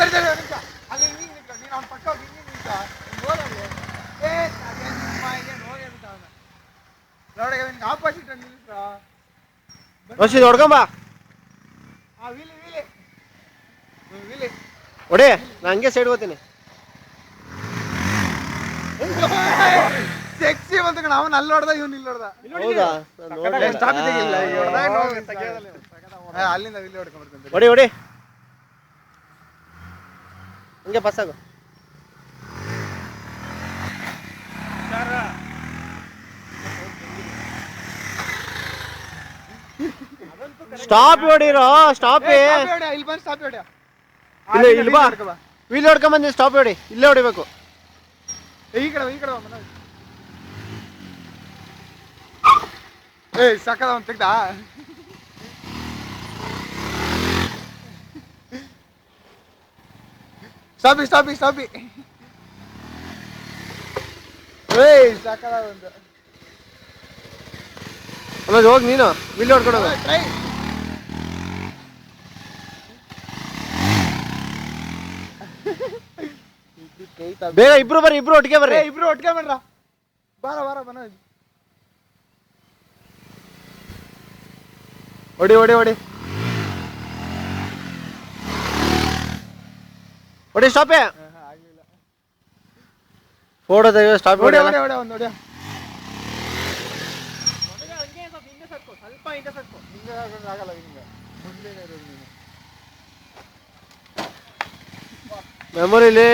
ತಡಿ ತಡಿ ನಿಮಿಷ ಅಲ್ಲಿ ಹಿಂಗೆ ನಿಂತ್ಕೊ ನೀನು ಅವ್ನ ಪಕ್ಕ ಹೋಗಿ ಹಿಂಗೆ ನಿಂತ್ಕೊ ನೋಡಲ್ಲಿ ಅದೇನು ನಿಮಗೆ ನೋಡಿ ಅಂತ ಅವನು ನೋಡಿ ನಿನ್ಗೆ ಆಪೋಸಿಟ್ ನಿಲ್ಸ್ರ ರಶೀದ್ ಹೊಡ್ಕೊಂಬ ವೀಲಿ ವೀಲಿ ವೀಲಿ ಹೊಡೆ ನಾ ಹಂಗೆ ಸೈಡ್ ಹೋಗ್ತೀನಿ ಸೆಕ್ಸಿ ಬಂತ ಅವನು ಅಲ್ಲಿ ಹೊಡೆದ ಇವನು ಇಲ್ಲಿ ಹೊಡೆದ ಹೌದಾ ಅಲ್ಲಿಂದ ಇಲ್ಲಿ ಹೊಡ್ಕೊಂಡ್ಬರ್ತಂತೆ ಹೊಡಿ ಹೊಡಿ ಹಂಗೆ ಪಾಸ್ ಆಗು ಸ್ಟಾಪ್ ಹೊಡಿರೋ ಸ್ಟಾಪ್ ಇಲ್ಲಿ ಬಂದು ಸ್ಟಾಪ್ ಹೊಡ್ಯ ಇಲ್ಲಿ ಬಾ ವೀಲ್ ಹೊಡ್ಕೊಂಬಂದಿ ಸ್ಟಾಪ್ ಹೊಡಿ ಇಲ್ಲೇ ಹೊಡಿಬೇಕು ಈ ಕಡೆ ಮನೋಜ್ ಸಕ್ಕದ ಅವ್ನು ತೆಗ್ದ ಸ್ಟಾಪಿ ಸಕ್ಕದ ಒಂದು ಅಲ್ಲ ಹೋಗಿ ನೀನು ವೀಲ್ ಹೊಡ್ಕೊಂಡು ಟ್ರೈ ಬೇಗ ಇಬ್ರು ಒಟ್ಟಿಗೆ ಬರ್ರಿ ಇಬ್ರು ಒಟ್ಟಿಗೆ ಮಾಡ್ರ ಬಾರ ಮನೋಜ್ ಹೊಡಿ ಸ್ಟಾಪೇ ಫೋಟೋ ತೆಗೆದು ಸ್ಟಾಪ್ ಹೊಡಿ ಹೊಡಿ ಒಂದು ಹೊಡಿಯ ಸ್ವಲ್ಪ ಹಿಂದೆ ಸರ್ಕೊ ಹಿಂಗೆ ಆಗಲ್ಲ ಹಿಂಗೆ ಮುಂದೆ ಮೆಮೊರಿಲಿ